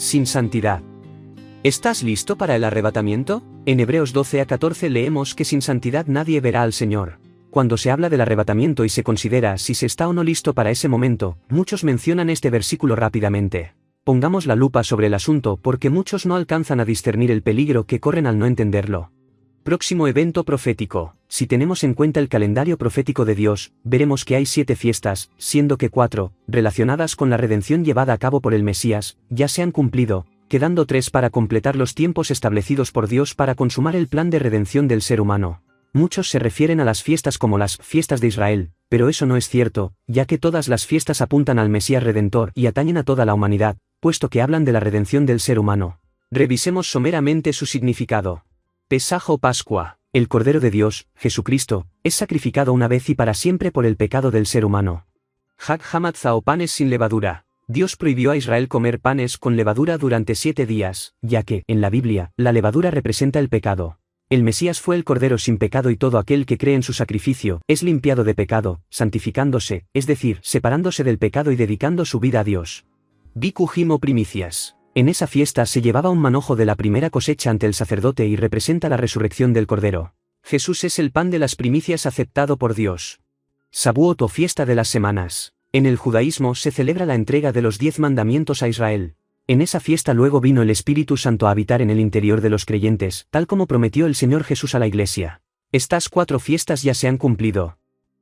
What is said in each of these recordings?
sin santidad. ¿Estás listo para el arrebatamiento? En Hebreos 12 a 14 leemos que sin santidad nadie verá al Señor. Cuando se habla del arrebatamiento y se considera si se está o no listo para ese momento, muchos mencionan este versículo rápidamente. Pongamos la lupa sobre el asunto porque muchos no alcanzan a discernir el peligro que corren al no entenderlo. Próximo evento profético. Si tenemos en cuenta el calendario profético de Dios, veremos que hay 7 fiestas, siendo que 4, relacionadas con la redención llevada a cabo por el Mesías, ya se han cumplido, quedando 3 para completar los tiempos establecidos por Dios para consumar el plan de redención del ser humano. Muchos se refieren a las fiestas como las fiestas de Israel, pero eso no es cierto, ya que todas las fiestas apuntan al Mesías Redentor y atañen a toda la humanidad, puesto que hablan de la redención del ser humano. Revisemos someramente su significado. Pesaj o Pascua. El Cordero de Dios, Jesucristo, es sacrificado una vez y para siempre por el pecado del ser humano. Hag Hamatzah o panes sin levadura. Dios prohibió a Israel comer panes con levadura durante 7 días, ya que, en la Biblia, la levadura representa el pecado. El Mesías fue el Cordero sin pecado y todo aquel que cree en su sacrificio es limpiado de pecado, santificándose, es decir, separándose del pecado y dedicando su vida a Dios. Bikujim o primicias. En esa fiesta se llevaba un manojo de la primera cosecha ante el sacerdote y representa la resurrección del Cordero. Jesús es el pan de las primicias aceptado por Dios. Shavuot o fiesta de las semanas. En el judaísmo se celebra la entrega de los 10 mandamientos a Israel. En esa fiesta luego vino el Espíritu Santo a habitar en el interior de los creyentes, tal como prometió el Señor Jesús a la Iglesia. Estas 4 fiestas ya se han cumplido.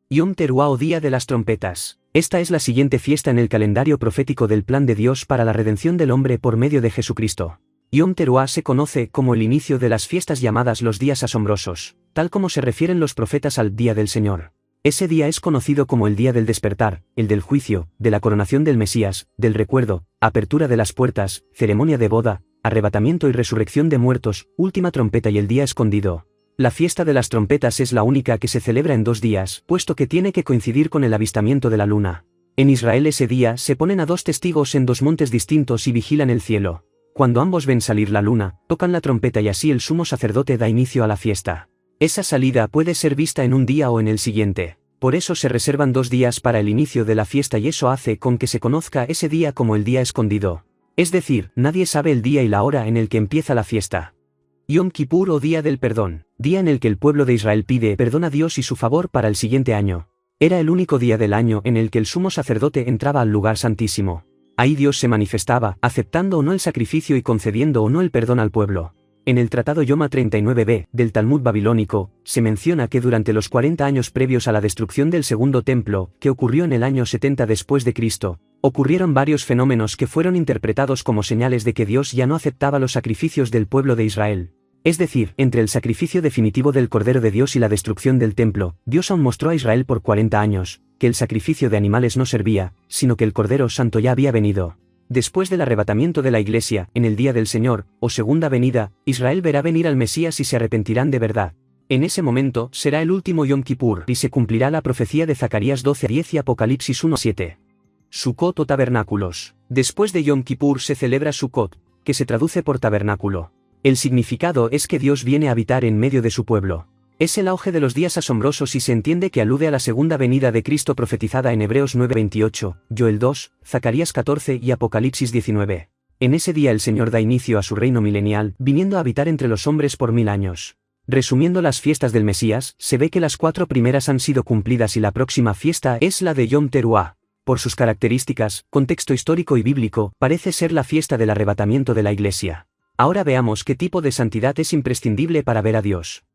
Yom Teruah o Día de las Trompetas. Esta es la siguiente fiesta en el calendario profético del plan de Dios para la redención del hombre por medio de Jesucristo. Yom Teruah se conoce como el inicio de las fiestas llamadas los días asombrosos, tal como se refieren los profetas al Día del Señor. Ese día es conocido como el día del despertar, el del juicio, de la coronación del Mesías, del recuerdo, apertura de las puertas, ceremonia de boda, arrebatamiento y resurrección de muertos, última trompeta y el día escondido. La fiesta de las trompetas es la única que se celebra en 2 días, puesto que tiene que coincidir con el avistamiento de la luna. En Israel ese día se ponen a 2 testigos en 2 montes distintos y vigilan el cielo. Cuando ambos ven salir la luna, tocan la trompeta y así el sumo sacerdote da inicio a la fiesta. Esa salida puede ser vista en un día o en el siguiente. Por eso se reservan 2 días para el inicio de la fiesta y eso hace con que se conozca ese día como el día escondido. Es decir, nadie sabe el día y la hora en el que empieza la fiesta. Yom Kippur o Día del Perdón, día en el que el pueblo de Israel pide perdón a Dios y su favor para el siguiente año. Era el único día del año en el que el sumo sacerdote entraba al lugar santísimo. Ahí Dios se manifestaba, aceptando o no el sacrificio y concediendo o no el perdón al pueblo. En el Tratado Yoma 39b, del Talmud babilónico, se menciona que durante los 40 años previos a la destrucción del segundo templo, que ocurrió en el año 70 después de Cristo, ocurrieron varios fenómenos que fueron interpretados como señales de que Dios ya no aceptaba los sacrificios del pueblo de Israel. Es decir, entre el sacrificio definitivo del Cordero de Dios y la destrucción del templo, Dios aún mostró a Israel por 40 años, que el sacrificio de animales no servía, sino que el Cordero Santo ya había venido. Después del arrebatamiento de la Iglesia, en el día del Señor, o segunda venida, Israel verá venir al Mesías y se arrepentirán de verdad. En ese momento, será el último Yom Kippur y se cumplirá la profecía de Zacarías 12:10 y Apocalipsis 1:7. Sukkot o tabernáculos. Después de Yom Kippur se celebra Sukkot, que se traduce por tabernáculo. El significado es que Dios viene a habitar en medio de su pueblo. Es el auge de los días asombrosos y se entiende que alude a la segunda venida de Cristo profetizada en Hebreos 9:28, Joel 2, Zacarías 14 y Apocalipsis 19. En ese día el Señor da inicio a su reino milenial, viniendo a habitar entre los hombres por 1000 años. Resumiendo las fiestas del Mesías, se ve que las 4 primeras han sido cumplidas y la próxima fiesta es la de Yom Teruah. Por sus características, contexto histórico y bíblico, parece ser la fiesta del arrebatamiento de la Iglesia. Ahora veamos qué tipo de santidad es imprescindible para ver a Dios.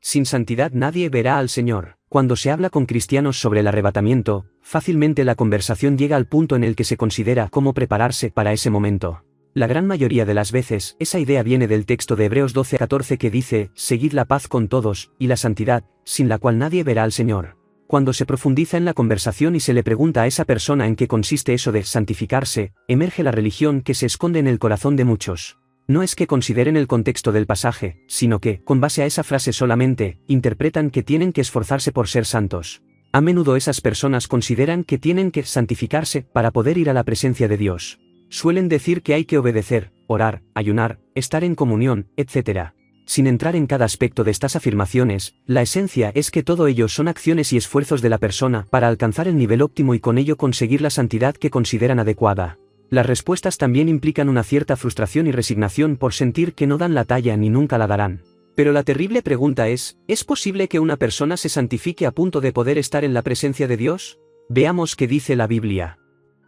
Sin santidad nadie verá al Señor. Cuando se habla con cristianos sobre el arrebatamiento, fácilmente la conversación llega al punto en el que se considera cómo prepararse para ese momento. La gran mayoría de las veces, esa idea viene del texto de Hebreos 12:14 que dice, seguid la paz con todos, y la santidad, sin la cual nadie verá al Señor. Cuando se profundiza en la conversación y se le pregunta a esa persona en qué consiste eso de santificarse, emerge la religión que se esconde en el corazón de muchos. No es que consideren el contexto del pasaje, sino que, con base a esa frase solamente, interpretan que tienen que esforzarse por ser santos. A menudo esas personas consideran que tienen que santificarse para poder ir a la presencia de Dios. Suelen decir que hay que obedecer, orar, ayunar, estar en comunión, etc. Sin entrar en cada aspecto de estas afirmaciones, la esencia es que todo ello son acciones y esfuerzos de la persona para alcanzar el nivel óptimo y con ello conseguir la santidad que consideran adecuada. Las respuestas también implican una cierta frustración y resignación por sentir que no dan la talla ni nunca la darán. Pero la terrible pregunta ¿es posible que una persona se santifique a punto de poder estar en la presencia de Dios? Veamos qué dice la Biblia.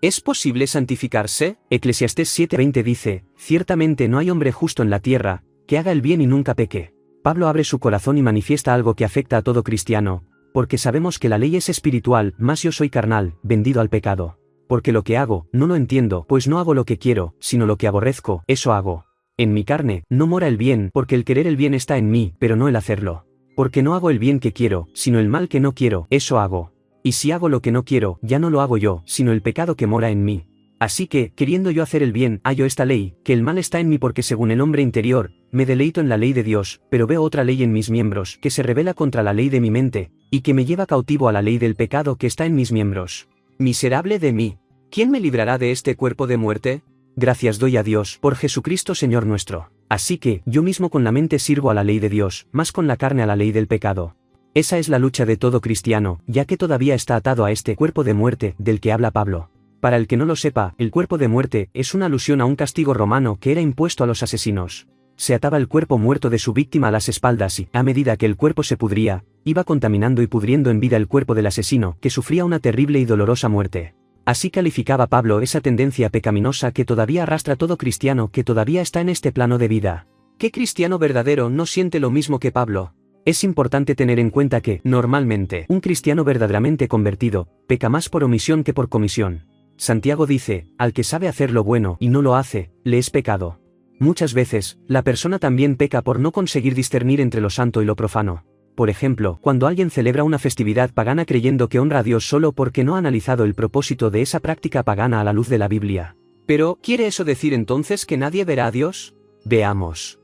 ¿Es posible santificarse? Eclesiastés 7:20 dice, ciertamente no hay hombre justo en la tierra, que haga el bien y nunca peque. Pablo abre su corazón y manifiesta algo que afecta a todo cristiano, porque sabemos que la ley es espiritual, mas yo soy carnal, vendido al pecado. Porque lo que hago, no lo entiendo, pues no hago lo que quiero, sino lo que aborrezco, eso hago. En mi carne, no mora el bien, porque el querer el bien está en mí, pero no el hacerlo. Porque no hago el bien que quiero, sino el mal que no quiero, eso hago. Y si hago lo que no quiero, ya no lo hago yo, sino el pecado que mora en mí. Así que, queriendo yo hacer el bien, hallo esta ley, que el mal está en mí porque según el hombre interior, me deleito en la ley de Dios, pero veo otra ley en mis miembros, que se rebela contra la ley de mi mente, y que me lleva cautivo a la ley del pecado que está en mis miembros. Miserable de mí. ¿Quién me librará de este cuerpo de muerte? Gracias doy a Dios por Jesucristo Señor nuestro. Así que, yo mismo con la mente sirvo a la ley de Dios, más con la carne a la ley del pecado. Esa es la lucha de todo cristiano, ya que todavía está atado a este cuerpo de muerte, del que habla Pablo. Para el que no lo sepa, el cuerpo de muerte es una alusión a un castigo romano que era impuesto a los asesinos. Se ataba el cuerpo muerto de su víctima a las espaldas y, a medida que el cuerpo se pudría, iba contaminando y pudriendo en vida el cuerpo del asesino, que sufría una terrible y dolorosa muerte. Así calificaba Pablo esa tendencia pecaminosa que todavía arrastra todo cristiano que todavía está en este plano de vida. ¿Qué cristiano verdadero no siente lo mismo que Pablo? Es importante tener en cuenta que, normalmente, un cristiano verdaderamente convertido, peca más por omisión que por comisión. Santiago dice, al que sabe hacer lo bueno y no lo hace, le es pecado. Muchas veces, la persona también peca por no conseguir discernir entre lo santo y lo profano. Por ejemplo, cuando alguien celebra una festividad pagana creyendo que honra a Dios solo porque no ha analizado el propósito de esa práctica pagana a la luz de la Biblia. Pero, ¿quiere eso decir entonces que nadie verá a Dios? Veamos.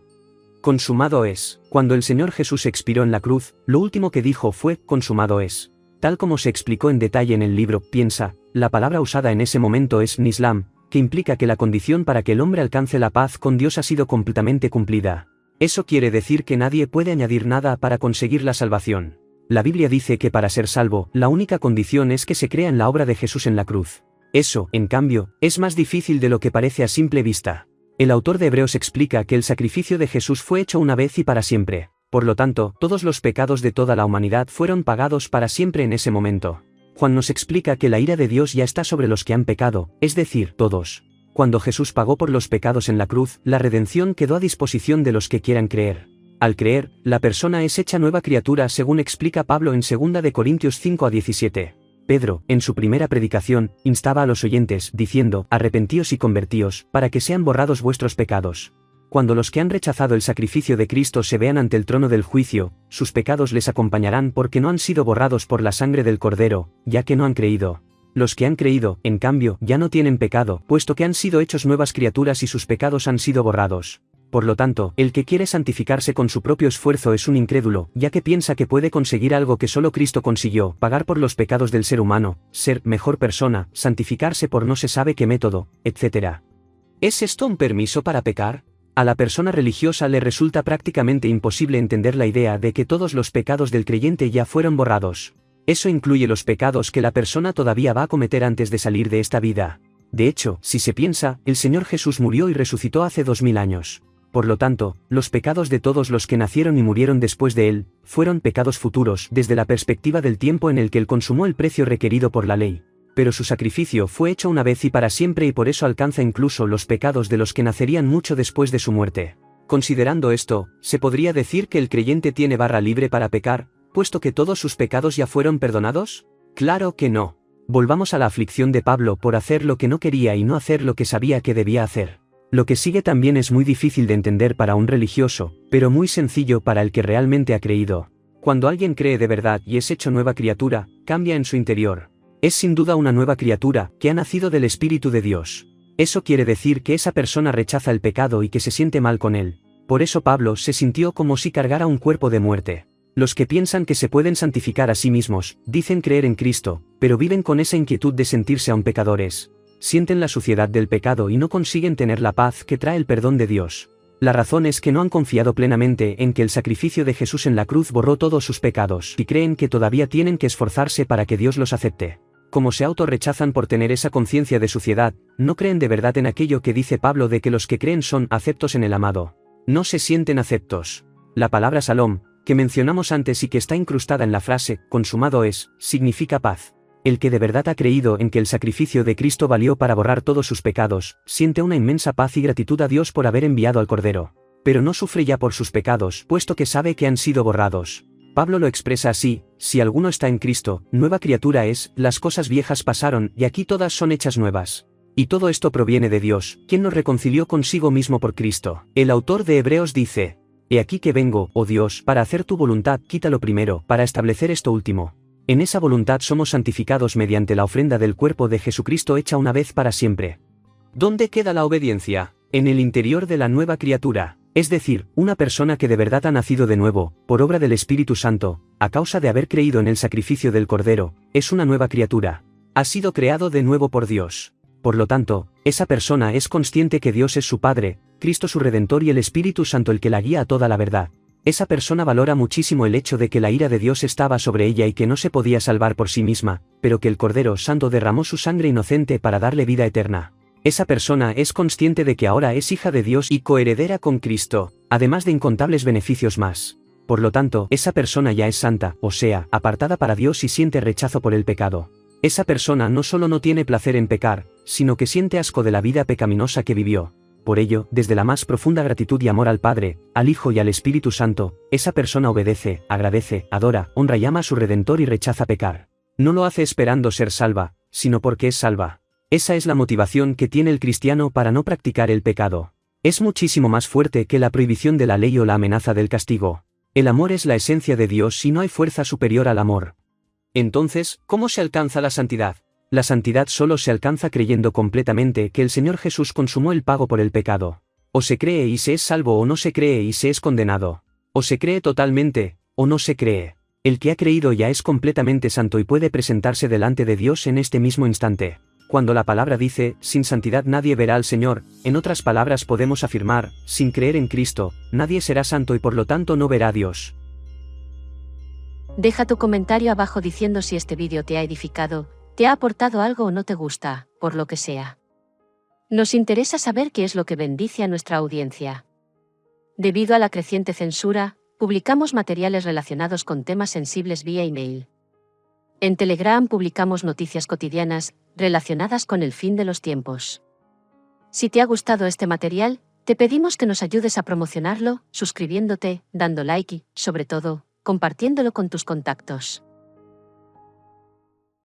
Consumado es. Cuando el Señor Jesús expiró en la cruz, lo último que dijo fue, consumado es. Tal como se explicó en detalle en el libro, Piensa, la palabra usada en ese momento es nislam, que implica que la condición para que el hombre alcance la paz con Dios ha sido completamente cumplida. Eso quiere decir que nadie puede añadir nada para conseguir la salvación. La Biblia dice que para ser salvo, la única condición es que se crea en la obra de Jesús en la cruz. Eso, en cambio, es más difícil de lo que parece a simple vista. El autor de Hebreos explica que el sacrificio de Jesús fue hecho una vez y para siempre. Por lo tanto, todos los pecados de toda la humanidad fueron pagados para siempre en ese momento. Juan nos explica que la ira de Dios ya está sobre los que han pecado, es decir, todos. Cuando Jesús pagó por los pecados en la cruz, la redención quedó a disposición de los que quieran creer. Al creer, la persona es hecha nueva criatura según explica Pablo en 2 de Corintios 5:17. Pedro, en su primera predicación, instaba a los oyentes, diciendo, arrepentíos y convertíos, para que sean borrados vuestros pecados. Cuando los que han rechazado el sacrificio de Cristo se vean ante el trono del juicio, sus pecados les acompañarán porque no han sido borrados por la sangre del Cordero, ya que no han creído. Los que han creído, en cambio, ya no tienen pecado, puesto que han sido hechos nuevas criaturas y sus pecados han sido borrados. Por lo tanto, el que quiere santificarse con su propio esfuerzo es un incrédulo, ya que piensa que puede conseguir algo que solo Cristo consiguió, pagar por los pecados del ser humano, ser mejor persona, santificarse por no se sabe qué método, etc. ¿Es esto un permiso para pecar? A la persona religiosa le resulta prácticamente imposible entender la idea de que todos los pecados del creyente ya fueron borrados. Eso incluye los pecados que la persona todavía va a cometer antes de salir de esta vida. De hecho, si se piensa, el Señor Jesús murió y resucitó hace 2000 años. Por lo tanto, los pecados de todos los que nacieron y murieron después de él, fueron pecados futuros desde la perspectiva del tiempo en el que él consumó el precio requerido por la ley. Pero su sacrificio fue hecho una vez y para siempre y por eso alcanza incluso los pecados de los que nacerían mucho después de su muerte. Considerando esto, ¿se podría decir que el creyente tiene barra libre para pecar, puesto que todos sus pecados ya fueron perdonados? Claro que no. Volvamos a la aflicción de Pablo por hacer lo que no quería y no hacer lo que sabía que debía hacer. Lo que sigue también es muy difícil de entender para un religioso, pero muy sencillo para el que realmente ha creído. Cuando alguien cree de verdad y es hecho nueva criatura, cambia en su interior. Es sin duda una nueva criatura, que ha nacido del Espíritu de Dios. Eso quiere decir que esa persona rechaza el pecado y que se siente mal con él. Por eso Pablo se sintió como si cargara un cuerpo de muerte. Los que piensan que se pueden santificar a sí mismos, dicen creer en Cristo, pero viven con esa inquietud de sentirse aún pecadores. Sienten la suciedad del pecado y no consiguen tener la paz que trae el perdón de Dios. La razón es que no han confiado plenamente en que el sacrificio de Jesús en la cruz borró todos sus pecados y creen que todavía tienen que esforzarse para que Dios los acepte. Como se autorrechazan por tener esa conciencia de suciedad, no creen de verdad en aquello que dice Pablo de que los que creen son aceptos en el amado. No se sienten aceptos. La palabra Shalom, que mencionamos antes y que está incrustada en la frase consumado es, significa paz. El que de verdad ha creído en que el sacrificio de Cristo valió para borrar todos sus pecados, siente una inmensa paz y gratitud a Dios por haber enviado al Cordero. Pero no sufre ya por sus pecados, puesto que sabe que han sido borrados. Pablo lo expresa así: si alguno está en Cristo, nueva criatura es, las cosas viejas pasaron y aquí todas son hechas nuevas. Y todo esto proviene de Dios, quien nos reconcilió consigo mismo por Cristo. El autor de Hebreos dice: He aquí que vengo, oh Dios, para hacer tu voluntad, quita lo primero, para establecer esto último. En esa voluntad somos santificados mediante la ofrenda del cuerpo de Jesucristo hecha una vez para siempre. ¿Dónde queda la obediencia? En el interior de la nueva criatura. Es decir, una persona que de verdad ha nacido de nuevo, por obra del Espíritu Santo, a causa de haber creído en el sacrificio del Cordero, es una nueva criatura. Ha sido creado de nuevo por Dios. Por lo tanto, esa persona es consciente que Dios es su Padre, Cristo su Redentor y el Espíritu Santo el que la guía a toda la verdad. Esa persona valora muchísimo el hecho de que la ira de Dios estaba sobre ella y que no se podía salvar por sí misma, pero que el Cordero Santo derramó su sangre inocente para darle vida eterna. Esa persona es consciente de que ahora es hija de Dios y coheredera con Cristo, además de incontables beneficios más. Por lo tanto, esa persona ya es santa, o sea, apartada para Dios y siente rechazo por el pecado. Esa persona no solo no tiene placer en pecar, sino que siente asco de la vida pecaminosa que vivió. Por ello, desde la más profunda gratitud y amor al Padre, al Hijo y al Espíritu Santo, esa persona obedece, agradece, adora, honra y ama a su Redentor y rechaza pecar. No lo hace esperando ser salva, sino porque es salva. Esa es la motivación que tiene el cristiano para no practicar el pecado. Es muchísimo más fuerte que la prohibición de la ley o la amenaza del castigo. El amor es la esencia de Dios y no hay fuerza superior al amor. Entonces, ¿cómo se alcanza la santidad? La santidad solo se alcanza creyendo completamente que el Señor Jesús consumó el pago por el pecado. O se cree y se es salvo o no se cree y se es condenado. O se cree totalmente, o no se cree. El que ha creído ya es completamente santo y puede presentarse delante de Dios en este mismo instante. Cuando la palabra dice, sin santidad nadie verá al Señor, en otras palabras podemos afirmar, sin creer en Cristo, nadie será santo y por lo tanto no verá a Dios. Deja tu comentario abajo diciendo si este vídeo te ha edificado, te ha aportado algo o no te gusta, por lo que sea. Nos interesa saber qué es lo que bendice a nuestra audiencia. Debido a la creciente censura, publicamos materiales relacionados con temas sensibles vía email. En Telegram publicamos noticias cotidianas, relacionadas con el fin de los tiempos. Si te ha gustado este material, te pedimos que nos ayudes a promocionarlo, suscribiéndote, dando like y, sobre todo, compartiéndolo con tus contactos.